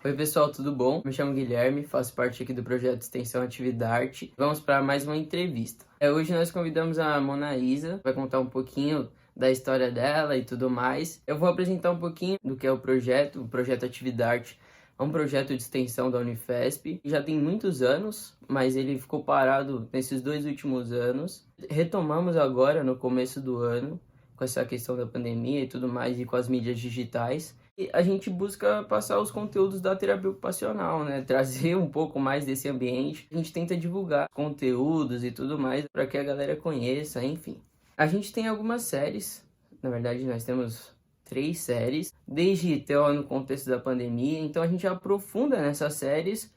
Oi pessoal, tudo bom? Me chamo Guilherme, faço parte aqui do projeto Extensão Atividade. Vamos para mais uma entrevista. Hoje nós convidamos a Mona Isa, vai contar um pouquinho da história dela e tudo mais. Eu vou apresentar um pouquinho do que é o projeto Atividade. É um projeto de extensão da Unifesp, já tem muitos anos, mas ele ficou parado nesses 2 últimos anos. Retomamos agora no começo do ano, com essa questão da pandemia e tudo mais, e com as mídias digitais. E a gente busca passar os conteúdos da terapia ocupacional, né? Trazer um pouco mais desse ambiente. A gente tenta divulgar conteúdos e tudo mais para que a galera conheça, enfim. A gente tem algumas séries, na verdade nós temos 3 séries, desde TO no contexto da pandemia, então a gente aprofunda nessas séries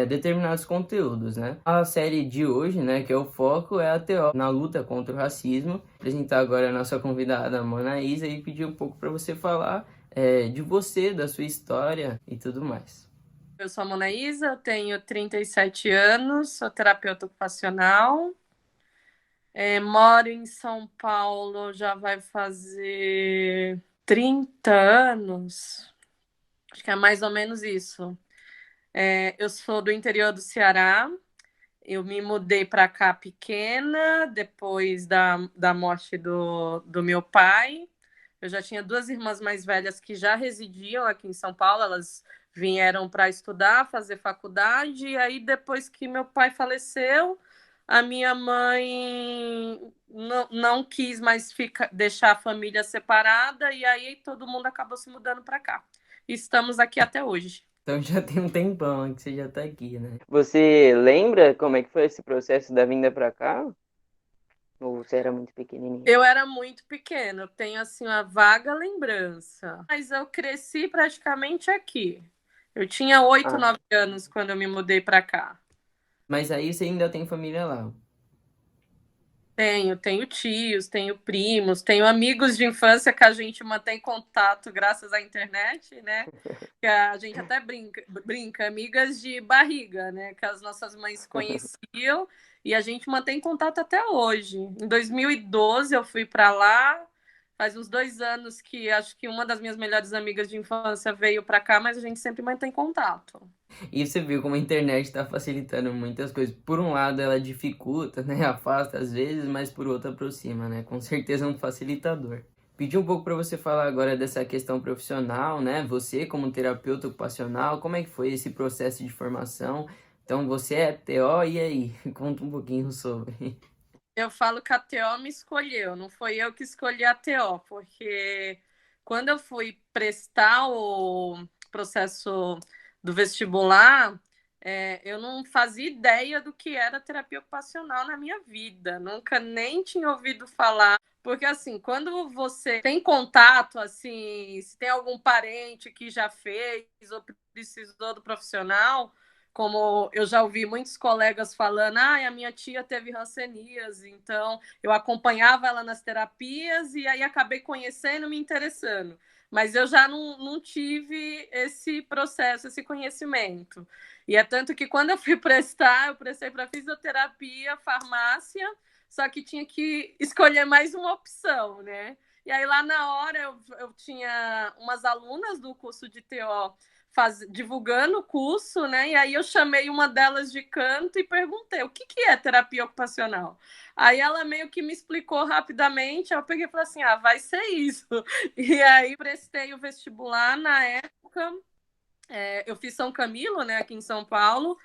determinados conteúdos, né? A série de hoje, né, que é o foco, é a TO na luta contra o racismo. Vou apresentar agora a nossa convidada, a Mona Isa, e pedir um pouco para você falar de você, da sua história e tudo mais. Eu sou a Mona Isa, eu tenho 37 anos, sou terapeuta ocupacional, moro em São Paulo, já vai fazer 30 anos, acho que é mais ou menos isso. Eu sou do interior do Ceará, eu me mudei para cá pequena, depois da morte do meu pai. Eu já tinha 2 irmãs mais velhas que já residiam aqui em São Paulo, elas vieram para estudar, fazer faculdade, e aí depois que meu pai faleceu, a minha mãe não quis mais deixar a família separada, e aí todo mundo acabou se mudando para cá. Estamos aqui até hoje. Então já tem um tempão que você já tá aqui, né? Você lembra como é que foi esse processo da vinda para cá? Ou você era muito pequenininho? Eu era muito pequena, eu tenho assim uma vaga lembrança, mas eu cresci praticamente aqui. Eu tinha 8, Ah, 9 anos quando eu me mudei para cá. mas aí você ainda tem família lá. Tenho tios, tenho primos, tenho amigos de infância que a gente mantém contato graças à internet, né? Que a gente até brinca, amigas de barriga, né? Que as nossas mães conheciam e a gente mantém contato até hoje. Em 2012 eu fui para lá, faz uns 2 anos que acho que uma das minhas melhores amigas de infância veio para cá, mas a gente sempre mantém contato. E você viu como a internet está facilitando muitas coisas. Por um lado, ela dificulta, né? Afasta às vezes, mas por outro aproxima, né? Com certeza é um facilitador. Pedi um pouco para você falar agora dessa questão profissional, né? Você como terapeuta ocupacional, como é que foi esse processo de formação? Então, você é TO, e aí? Conta um pouquinho sobre. Eu falo que a TO me escolheu, não foi eu que escolhi a TO, porque quando eu fui prestar o processo do vestibular, eu não fazia ideia do que era terapia ocupacional na minha vida, nunca nem tinha ouvido falar. Porque assim, quando você tem contato, assim, se tem algum parente que já fez ou precisou do profissional, como eu já ouvi muitos colegas falando, a minha tia teve hanseníase, então eu acompanhava ela nas terapias e aí acabei conhecendo, me interessando. Mas eu já não tive esse processo, esse conhecimento. E é tanto que quando eu fui prestar, eu prestei para fisioterapia, farmácia, só que tinha que escolher mais uma opção, né? E aí lá na hora eu tinha umas alunas do curso de TO divulgando o curso, né? E aí eu chamei uma delas de canto e perguntei o que é terapia ocupacional. Aí ela meio que me explicou rapidamente, eu peguei e falei assim, vai ser isso. E aí prestei o vestibular na época, eu fiz São Camilo, né, aqui em São Paulo.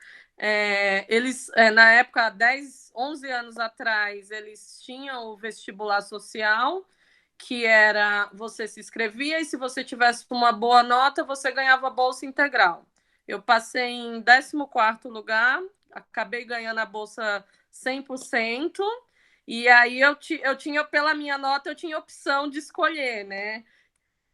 Eles, na época, 10, 11 anos atrás, eles tinham o vestibular social, que era você se inscrevia e se você tivesse uma boa nota, você ganhava bolsa integral. Eu passei em 14º lugar, acabei ganhando a bolsa 100%, e aí eu tinha, pela minha nota, eu tinha opção de escolher, né?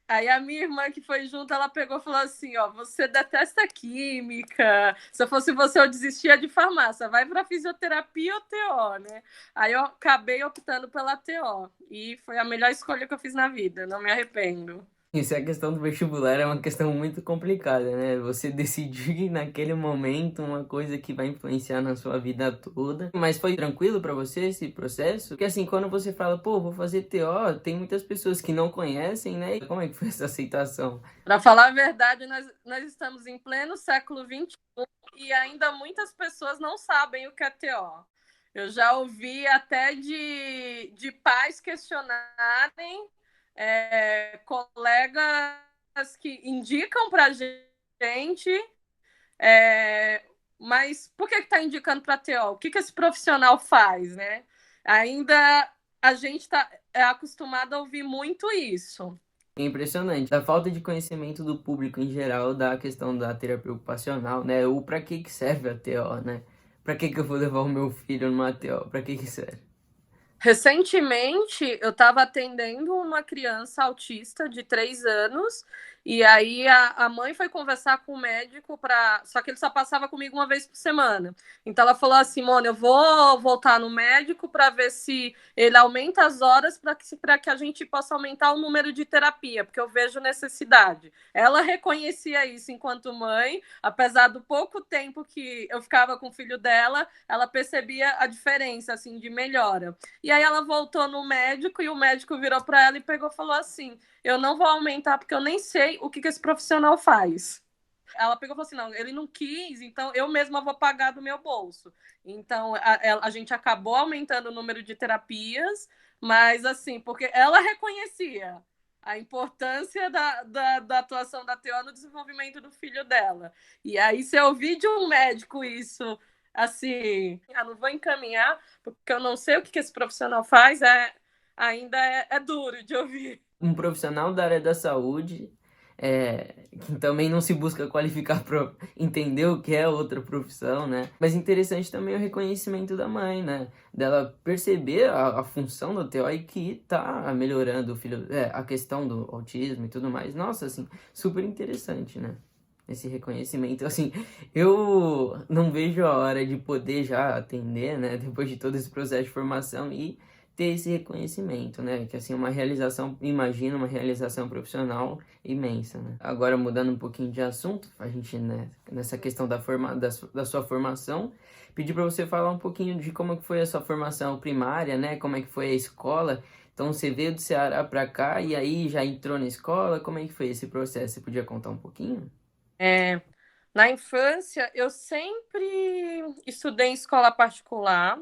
Aí a minha irmã que foi junto, ela pegou e falou assim, ó, você detesta química, se eu fosse você eu desistia de farmácia, vai para fisioterapia ou TO, né? Aí eu acabei optando pela TO e foi a melhor escolha que eu fiz na vida, não me arrependo. Isso é a questão do vestibular, é uma questão muito complicada, né? Você decidir naquele momento uma coisa que vai influenciar na sua vida toda. Mas foi tranquilo pra você esse processo? Porque assim, quando você fala, pô, vou fazer TO, tem muitas pessoas que não conhecem, né? E como é que foi essa aceitação? Para falar a verdade, nós estamos em pleno século XXI e ainda muitas pessoas não sabem o que é TO. Eu já ouvi até de pais questionarem colegas que indicam para a gente, mas por que está indicando para TO? O que esse profissional faz, né? Ainda a gente está acostumado a ouvir muito isso. É impressionante. A falta de conhecimento do público em geral da questão da terapia ocupacional, né? O pra que que serve a TO, né? Pra que que eu vou levar o meu filho numa TO? Pra que que serve? Recentemente, eu estava atendendo uma criança autista de 3 anos, e aí a mãe foi conversar com o médico para. Só que ele só passava comigo uma vez por semana. Então ela falou assim: Mona, eu vou voltar no médico para ver se ele aumenta as horas para que a gente possa aumentar o número de terapia, porque eu vejo necessidade. Ela reconhecia isso enquanto mãe, apesar do pouco tempo que eu ficava com o filho dela, ela percebia a diferença assim de melhora. E aí ela voltou no médico e o médico virou para ela e pegou e falou assim: eu não vou aumentar porque eu nem sei o que esse profissional faz. Ela pegou e falou assim: não, ele não quis, então eu mesma vou pagar do meu bolso. Então a gente acabou aumentando o número de terapias, mas assim, porque ela reconhecia a importância da atuação da TO no desenvolvimento do filho dela. E aí, se eu ouvir de um médico isso, assim, não vou encaminhar, porque eu não sei o que esse profissional faz, ainda é duro de ouvir. Um profissional da área da saúde, que também não se busca qualificar para entender o que é outra profissão, né? Mas interessante também o reconhecimento da mãe, né? Dela perceber a função do TO e que tá melhorando o filho, a questão do autismo e tudo mais. Nossa, assim, super interessante, né? Esse reconhecimento, assim, eu não vejo a hora de poder já atender, né? Depois de todo esse processo de formação e ter esse reconhecimento, né? Que assim, uma realização, imagina uma realização profissional imensa, né? Agora, mudando um pouquinho de assunto, a gente, né, nessa questão da sua formação, pedir para você falar um pouquinho de como que foi a sua formação primária, né? Como é que foi a escola. Então, você veio do Ceará para cá e aí já entrou na escola, como é que foi esse processo? Você podia contar um pouquinho? Na infância, eu sempre estudei em escola particular.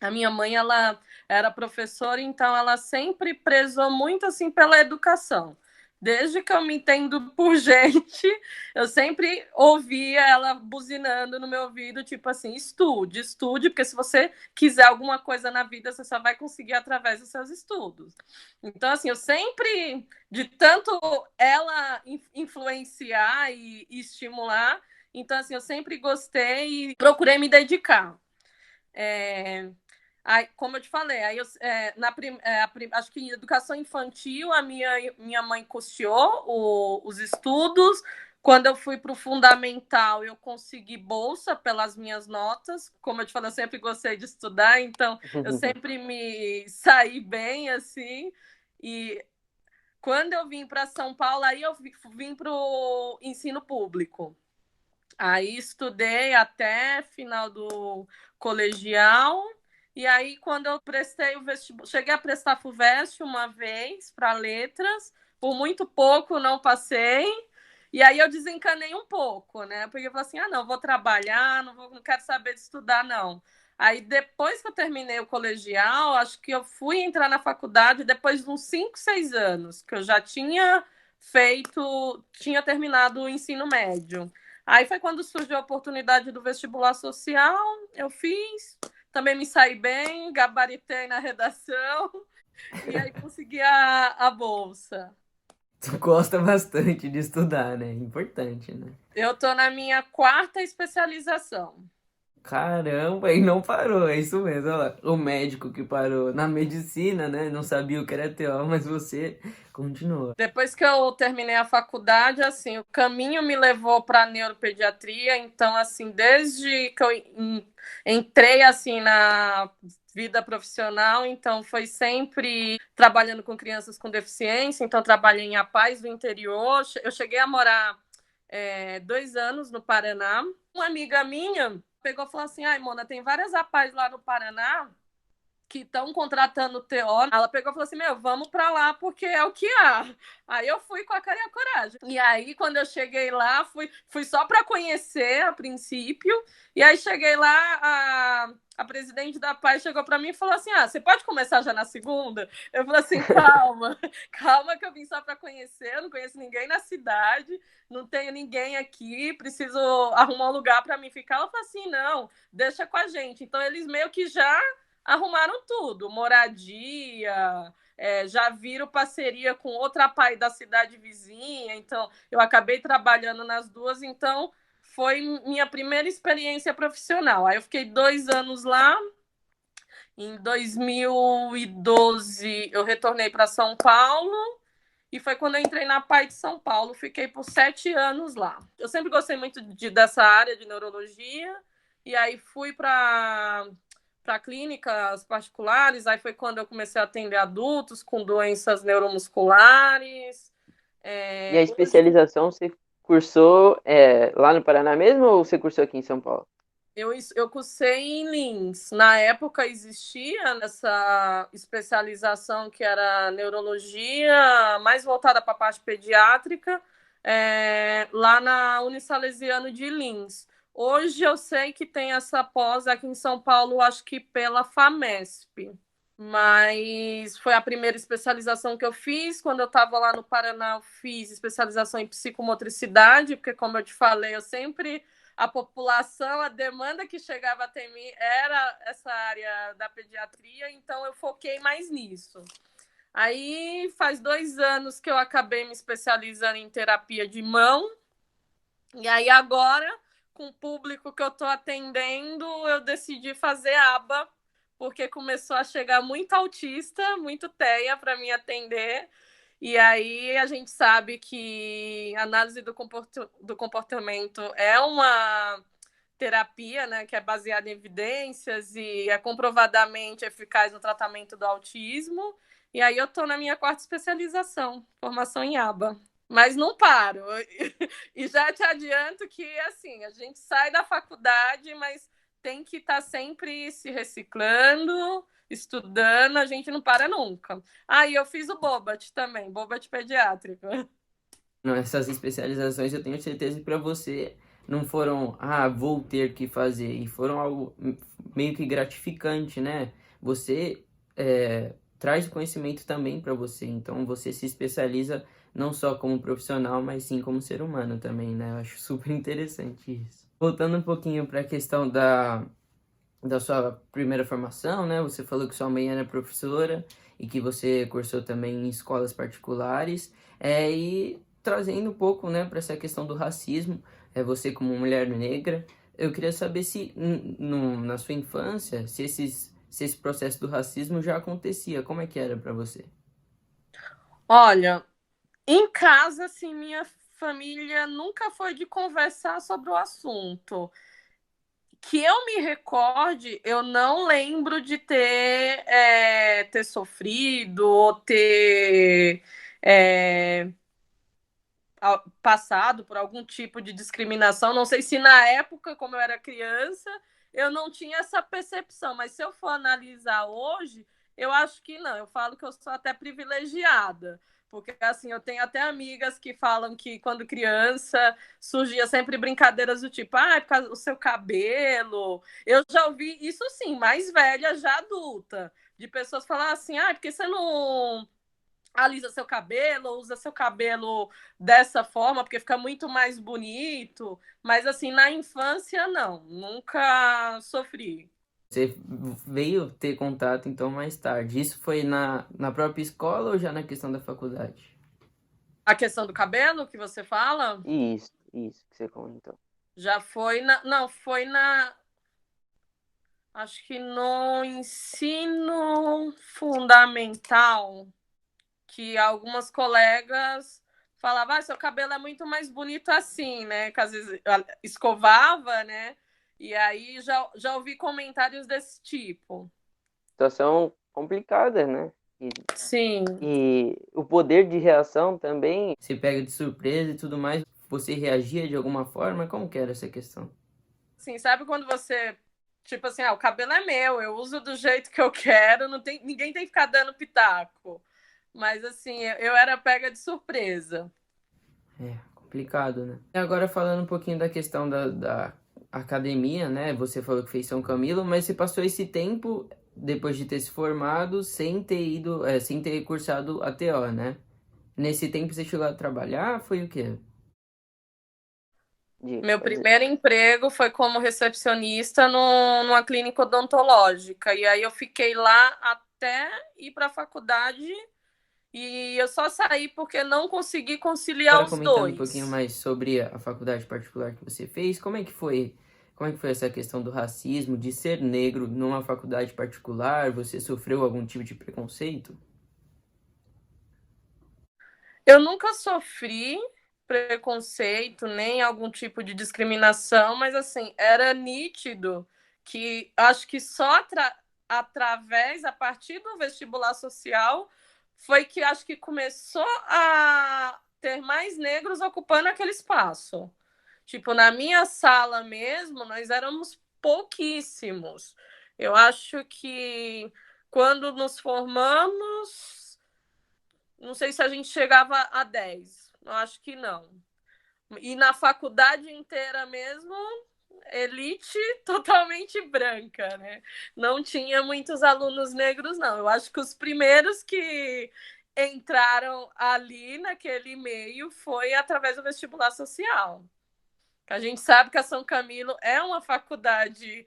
A minha mãe, ela era professora, então ela sempre prezou muito assim pela educação. Desde que eu me entendo por gente, eu sempre ouvia ela buzinando no meu ouvido, tipo assim, estude, estude, porque se você quiser alguma coisa na vida, você só vai conseguir através dos seus estudos. Então, assim, eu sempre, de tanto ela influenciar e estimular, então, assim, eu sempre gostei e procurei me dedicar. É, Aí, como eu te falei, aí eu, acho que em educação infantil a minha mãe custeou os estudos. Quando eu fui para o fundamental, eu consegui bolsa pelas minhas notas. Como eu te falei, eu sempre gostei de estudar, então eu sempre me saí bem assim. E quando eu vim para São Paulo, aí eu vim para o ensino público. Aí estudei até final do colegial. E aí, quando eu prestei o vestibular, cheguei a prestar FUVEST uma vez para letras, por muito pouco não passei. E aí eu desencanei um pouco, né? Porque eu falei assim: ah, não, vou trabalhar, não quero saber de estudar, não. Aí depois que eu terminei o colegial, acho que eu fui entrar na faculdade depois de uns 5, 6 anos, que eu já tinha terminado o ensino médio. Aí foi quando surgiu a oportunidade do vestibular social, eu fiz, também me saí bem, gabaritei na redação e aí consegui a bolsa. Tu gosta bastante de estudar, né? Importante, né? Eu estou na minha quarta especialização. Caramba, e não parou, é isso mesmo. Olha lá, o médico que parou na medicina, né? Não sabia o que era TO, mas você continua. Depois que eu terminei a faculdade, assim, o caminho me levou para neuropediatria. Então, assim, desde que eu entrei assim vida profissional, então foi sempre trabalhando com crianças com deficiência, então trabalhei em APAES do interior, eu cheguei a morar 2 anos no Paraná. Uma amiga minha pegou e falou assim, ai, Mona, tem várias APAES lá no Paraná que estão contratando TO. Ela pegou e falou assim, vamos para lá porque é o que há. Aí eu fui com a cara e a coragem. E aí, quando eu cheguei lá, fui só para conhecer a princípio. E aí cheguei lá, a presidente da PAI chegou para mim e falou assim, você pode começar já na segunda? Eu falei assim, calma, calma que eu vim só para conhecer, eu não conheço ninguém na cidade, não tenho ninguém aqui, preciso arrumar um lugar para mim ficar. Ela falou assim, não, deixa com a gente. Então, eles meio que já arrumaram tudo, moradia, já viram parceria com outra PAI da cidade vizinha, então eu acabei trabalhando nas duas, então foi minha primeira experiência profissional. Aí eu fiquei 2 anos lá, em 2012 eu retornei para São Paulo, e foi quando eu entrei na PAI de São Paulo, fiquei por 7 anos lá. Eu sempre gostei muito dessa área de neurologia, e aí fui para clínicas particulares, aí foi quando eu comecei a atender adultos com doenças neuromusculares. E a especialização você cursou lá no Paraná mesmo ou você cursou aqui em São Paulo? Eu cursei em Lins. Na época existia essa especialização que era neurologia, mais voltada para a parte pediátrica, lá na Unisalesiano de Lins. Hoje eu sei que tem essa pós aqui em São Paulo, acho que pela FAMESP. Mas foi a primeira especialização que eu fiz. Quando eu estava lá no Paraná, eu fiz especialização em psicomotricidade, porque, como eu te falei, a população, a demanda que chegava até mim era essa área da pediatria, então eu foquei mais nisso. Aí faz 2 anos que eu acabei me especializando em terapia de mão, e aí agora, com o público que eu estou atendendo, eu decidi fazer aba, porque começou a chegar muito autista, muito TEA para me atender. E aí a gente sabe que análise do comportamento é uma terapia, né, que é baseada em evidências e é comprovadamente eficaz no tratamento do autismo. E aí eu estou na minha 4ª especialização, formação em aba. Mas não paro. E já te adianto que, assim, a gente sai da faculdade, mas tem que estar sempre se reciclando, estudando, a gente não para nunca. E eu fiz o Bobat também, Bobat pediátrico. Essas especializações eu tenho certeza que para você não foram, vou ter que fazer, e foram algo meio que gratificante, né? Você traz conhecimento também para você, então você se especializa não só como profissional, mas sim como ser humano também, né? Eu acho super interessante isso. Voltando um pouquinho para a questão da sua primeira formação, né? Você falou que sua mãe era professora e que você cursou também em escolas particulares, e trazendo um pouco, né, para essa questão do racismo, você como mulher negra, eu queria saber se na sua infância, se esse processo do racismo já acontecia, como é que era para você? Olha, em casa, assim, minha família nunca foi de conversar sobre o assunto. Que eu me recorde, eu não lembro de ter sofrido ou ter passado por algum tipo de discriminação. Não sei se na época, como eu era criança, eu não tinha essa percepção, mas se eu for analisar hoje, eu acho que não. Eu falo que eu sou até privilegiada, porque assim, eu tenho até amigas que falam que quando criança surgia sempre brincadeiras do tipo, por causa do seu cabelo. Eu já ouvi isso sim, mais velha, já adulta, de pessoas falar assim, porque você não alisa seu cabelo, usa seu cabelo dessa forma, porque fica muito mais bonito. Mas, assim, na infância, não. Nunca sofri. Você veio ter contato, então, mais tarde. Isso foi na própria escola ou já na questão da faculdade? A questão do cabelo que você fala, Isso que você comentou. já foi na... Não, foi na... Acho que no ensino fundamental, que algumas colegas falavam, seu cabelo é muito mais bonito assim, né? Que às vezes escovava, né? E aí já ouvi comentários desse tipo. situação complicada, né? Sim. E o poder de reação também, se pega de surpresa e tudo mais, você reagia de alguma forma? Como que era essa questão? Sim, sabe quando você, tipo assim, o cabelo é meu, eu uso do jeito que eu quero, não tem, ninguém tem que ficar dando pitaco. Mas assim, eu era pega de surpresa. É, complicado, né? E agora falando um pouquinho da questão da academia, né? Você falou que fez São Camilo, mas você passou esse tempo, depois de ter se formado, sem ter ido, sem ter cursado a TO, né? Nesse tempo você chegou a trabalhar, foi o quê? Meu primeiro emprego foi como recepcionista numa clínica odontológica. E aí eu fiquei lá até ir para a faculdade e eu só saí porque não consegui conciliar Agora os comentando um pouquinho dois. mais sobre a faculdade particular que você fez, como é que foi? Como é que foi essa questão do racismo, de ser negro numa faculdade particular? Você sofreu algum tipo de preconceito? Eu nunca sofri preconceito, nem algum tipo de discriminação, mas assim, era nítido que acho que só através, a partir do vestibular social, foi que acho que começou a ter mais negros ocupando aquele espaço. Tipo, na minha sala mesmo, nós éramos pouquíssimos. Eu acho que quando nos formamos, não sei se a gente chegava a 10. Eu acho que não. E na faculdade inteira mesmo, elite totalmente branca, né? Não tinha muitos alunos negros, não. Eu acho que os primeiros que entraram ali naquele meio foi através do vestibular social. A gente sabe que a São Camilo é uma faculdade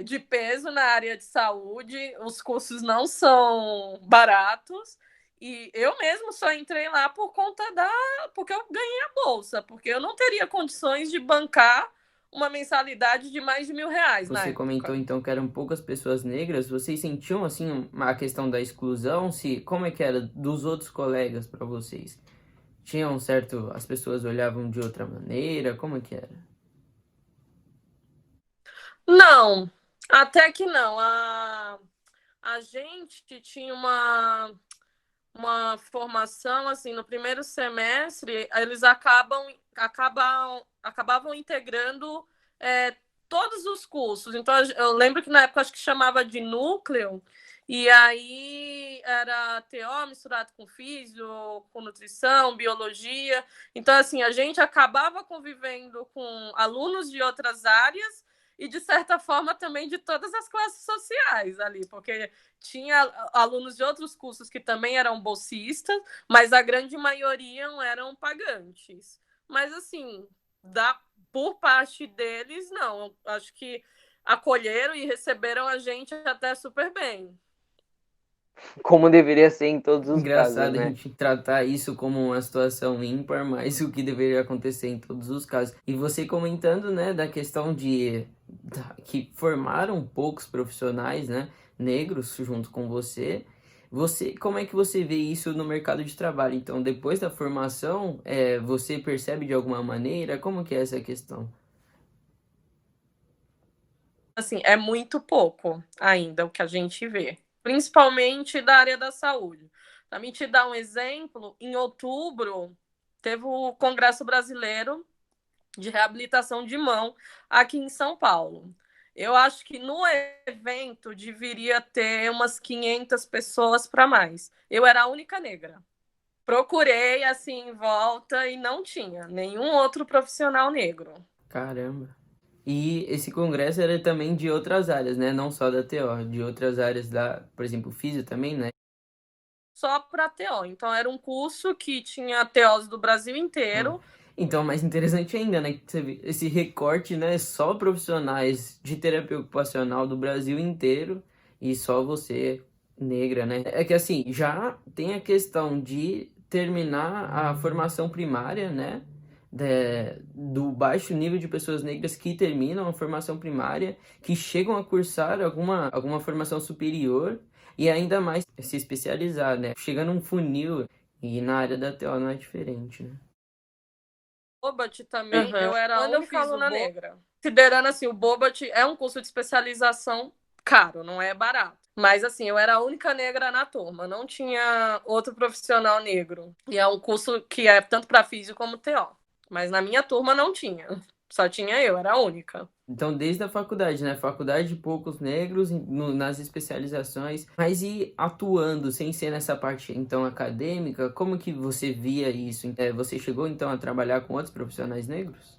de peso na área de saúde, os cursos não são baratos. E eu mesmo só entrei lá por conta porque eu ganhei a bolsa, porque eu não teria condições de bancar uma mensalidade de mais de R$ 1.000 na Você comentou época. então que eram poucas pessoas negras. Vocês sentiam assim a questão da exclusão? Se como é que era dos outros colegas para vocês? Tinha um certo, as pessoas olhavam de outra maneira? Como é que era? Não, até que não. A gente tinha uma formação assim no primeiro semestre, eles acabavam integrando todos os cursos. Então eu lembro que na época acho que chamava de núcleo, e aí era TO misturado com físio, com nutrição, biologia. Então assim, a gente acabava convivendo com alunos de outras áreas e de certa forma também de todas as classes sociais ali, porque tinha alunos de outros cursos que também eram bolsistas, mas a grande maioria eram pagantes. Mas, assim, por parte deles, não. Acho que acolheram e receberam a gente até super bem. Como deveria ser em todos os casos, Engraçado né? A gente tratar isso como uma situação ímpar, mas o que deveria acontecer em todos os casos. E você comentando, né, da questão que formaram poucos profissionais, né, negros junto com você. Como é que você vê isso no mercado de trabalho? Então, depois da formação, você percebe de alguma maneira? Como que é essa questão? Assim, é muito pouco ainda o que a gente vê, principalmente da área da saúde. Para me te dar um exemplo, em outubro teve o Congresso Brasileiro de Reabilitação de Mão aqui em São Paulo. Eu acho que no evento deveria ter umas 500 pessoas para mais. Eu era a única negra. Procurei assim em volta e não tinha nenhum outro profissional negro. Caramba. E esse congresso era também de outras áreas, né? Não só da TO, de outras áreas por exemplo, físio também, né? Só para TO. Então era um curso que tinha TOs do Brasil Ah, inteiro. então, mais interessante ainda, né? Que você vê esse recorte, né? Só profissionais de terapia ocupacional do Brasil inteiro e só você, negra, né? É que assim, já tem a questão de terminar a formação primária, né? Do baixo nível de pessoas negras que terminam a formação primária, que chegam a cursar alguma formação superior e ainda mais se especializar, né? Chega num funil e na área da TO não é diferente, né? Bobat também, eu era a única aluna negra. Considerando assim, o Bobat é um curso de especialização caro, não é barato. Mas, assim, eu era a única negra na turma, não tinha outro profissional negro. E é um curso que é tanto para físio como TO. Mas na minha turma não tinha. Só tinha eu, era a única. Então, desde a faculdade, né? Faculdade de poucos negros nas especializações, mas e atuando, sem ser nessa parte, então, acadêmica, como que você via isso? Você chegou, então, a trabalhar com outros profissionais negros?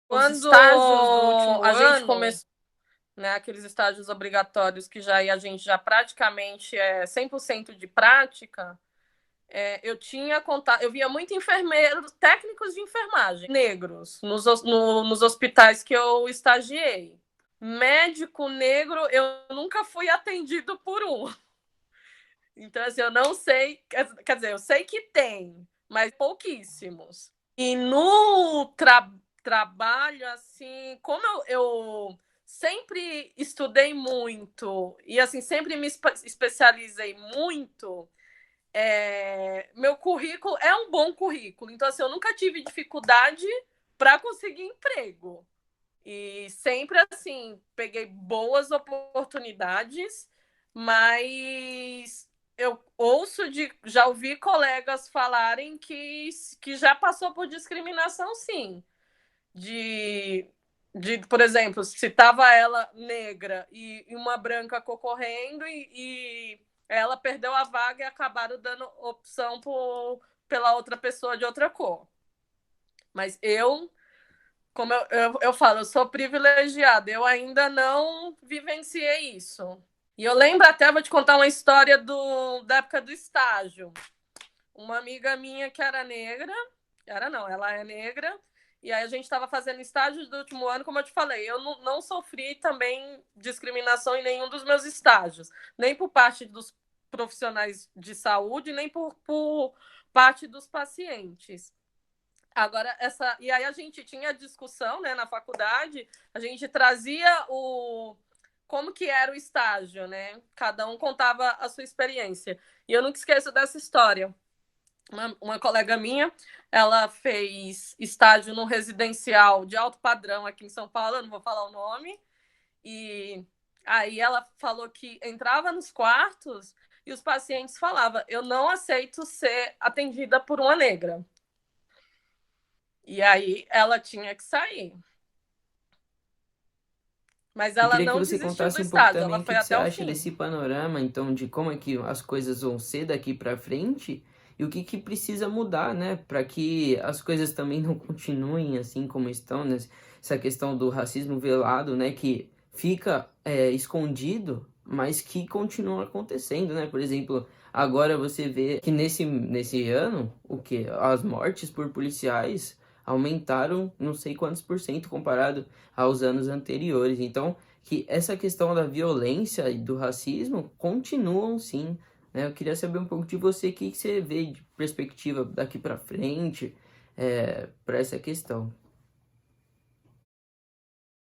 Os estágios do último a gente começou, né, aqueles estágios obrigatórios que já a gente já praticamente é 100% de prática. Eu tinha contato, eu via muito enfermeiros, técnicos de enfermagem, negros, nos hospitais que eu estagiei. Médico negro, eu nunca fui atendido por um. Então, assim, eu não sei, quer dizer, eu sei que tem, mas pouquíssimos. E no trabalho, assim, como eu sempre estudei muito e, assim, sempre me especializei muito, meu currículo é um bom currículo. Então, assim, eu nunca tive dificuldade para conseguir emprego. E sempre, assim, peguei boas oportunidades, mas eu já ouvi colegas falarem que já passou por discriminação, sim. De, por exemplo, se estava ela negra e uma branca concorrendo e ela perdeu a vaga e acabaram dando opção pela outra pessoa de outra cor. Mas como eu falo, eu sou privilegiada, eu ainda não vivenciei isso. E eu lembro até, vou te contar uma história da época do estágio. Uma amiga minha que era negra, ela é negra, e aí a gente estava fazendo estágio do último ano, como eu te falei, eu não sofri também discriminação em nenhum dos meus estágios, nem por parte dos profissionais de saúde, nem por parte dos pacientes. Agora, e aí a gente tinha discussão, né, na faculdade, a gente trazia como que era o estágio, né? Cada um contava a sua experiência. E eu nunca esqueço dessa história. Uma colega minha, ela fez estágio no residencial de alto padrão aqui em São Paulo, eu não vou falar o nome, e aí ela falou que entrava nos quartos e os pacientes falavam: eu não aceito ser atendida por uma negra. E aí ela tinha que sair. Mas Eu ela queria que não você desistiu do contasse um pouco estágio, ela também o foi que que você até o acha fim. desse panorama, então, de como é que as coisas vão ser daqui para frente e o que que precisa mudar, né, para que as coisas também não continuem assim como estão, né? Essa questão do racismo velado, né, que fica escondido, mas que continua acontecendo, né? Por exemplo, agora você vê que nesse ano, o que as mortes por policiais aumentaram não sei quantos por cento comparado aos anos anteriores. Então, que essa questão da violência e do racismo continuam sim, né? Eu queria saber um pouco de você, o que que você vê de perspectiva daqui para frente, para essa questão.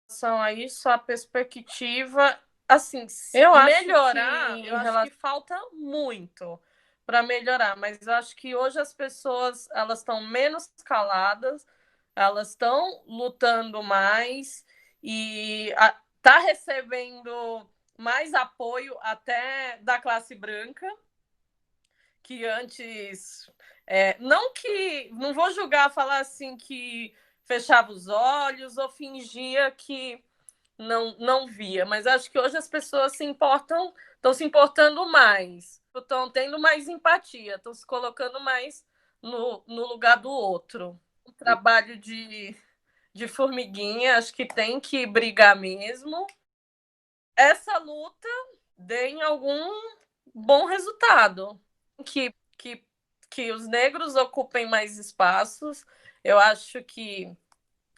Em relação a isso, a perspectiva, assim, eu melhorar, eu acho que falta muito para melhorar, mas eu acho que hoje as pessoas elas estão menos caladas, elas estão lutando mais e tá recebendo mais apoio até da classe branca, que antes não vou julgar, falar assim que fechava os olhos ou fingia que não via, mas acho que hoje as pessoas estão se importando mais, estão tendo mais empatia, estão se colocando mais no lugar do outro. O trabalho de formiguinha, acho que tem que brigar mesmo. Essa luta dê em algum bom resultado. Que, que os negros ocupem mais espaços. Eu acho que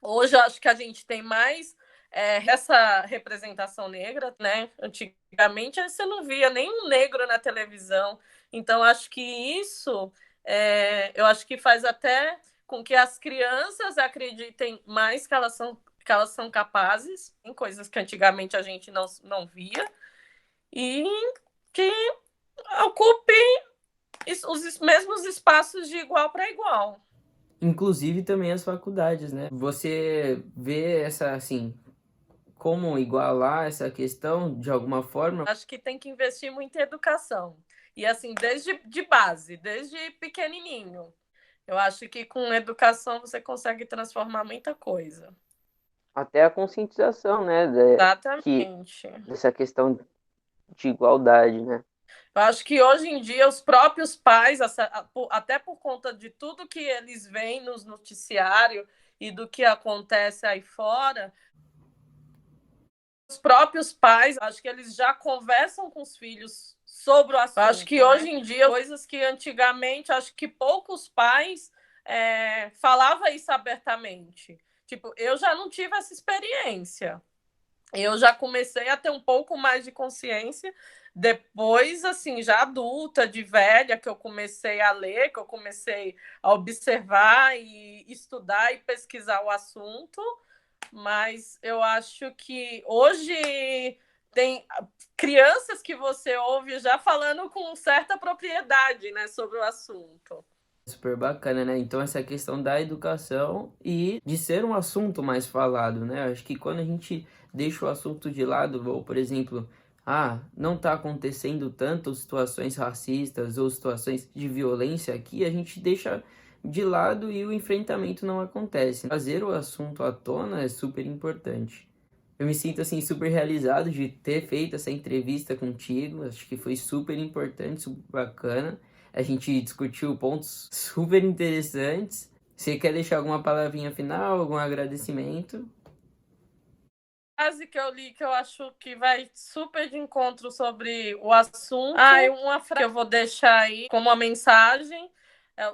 hoje eu acho que a gente tem mais essa representação negra, né? Antigamente você não via nenhum negro na televisão. Então, acho que isso eu acho que faz até com que as crianças acreditem mais que elas são capazes em coisas que antigamente a gente não via e que ocupem os mesmos espaços de igual para igual. inclusive também as faculdades, né? Você vê essa, assim, como igualar essa questão de alguma forma? Acho que tem que investir muito em educação. E assim, desde de base, desde pequenininho. Eu acho que com educação você consegue transformar muita coisa. Até a conscientização, né, Exatamente. dessa questão de igualdade, né? Eu acho que hoje em dia os próprios pais, até por conta de tudo que eles veem nos noticiários e do que acontece aí fora, os próprios pais, acho que eles já conversam com os filhos sobre o assunto. Eu acho que hoje em dia, coisas que antigamente, acho que poucos pais falavam isso abertamente. Tipo, eu já não tive essa experiência. Eu já comecei a ter um pouco mais de consciência depois, assim, já adulta, de velha, que eu comecei a ler, que eu comecei a observar e estudar e pesquisar o assunto. Mas eu acho que hoje tem crianças que você ouve já falando com certa propriedade, né, sobre o assunto. Super bacana, né? Então essa questão da educação e de ser um assunto mais falado, né? Acho que quando a gente deixa o assunto de lado, ou por exemplo, não tá acontecendo tanto situações racistas ou situações de violência aqui, a gente deixa de lado e o enfrentamento não acontece. Trazer o assunto à tona é super importante. Eu me sinto assim super realizado de ter feito essa entrevista contigo. Acho que foi super importante, super bacana. A gente discutiu pontos super interessantes. Você quer deixar alguma palavrinha final, algum agradecimento? Frase que eu li que eu acho que vai super de encontro sobre o assunto. E uma frase que eu vou deixar aí como uma mensagem: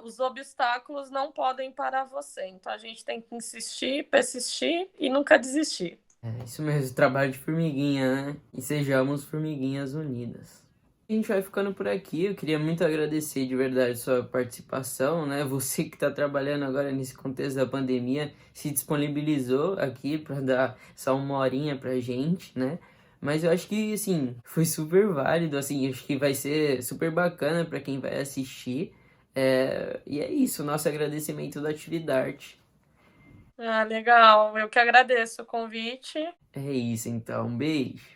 os obstáculos não podem parar você. Então a gente tem que insistir, persistir e nunca desistir. É isso mesmo, trabalho de formiguinha, né? E sejamos formiguinhas unidas. A gente vai ficando por aqui. Eu queria muito agradecer de verdade sua participação, né? Você que está trabalhando agora nesse contexto da pandemia se disponibilizou aqui para dar só uma horinha pra gente, né? Mas eu acho que, assim, foi super válido, assim, acho que vai ser super bacana para quem vai assistir. E é isso, nosso agradecimento da atividade. Legal. Eu que agradeço o convite. É isso, então. Um beijo.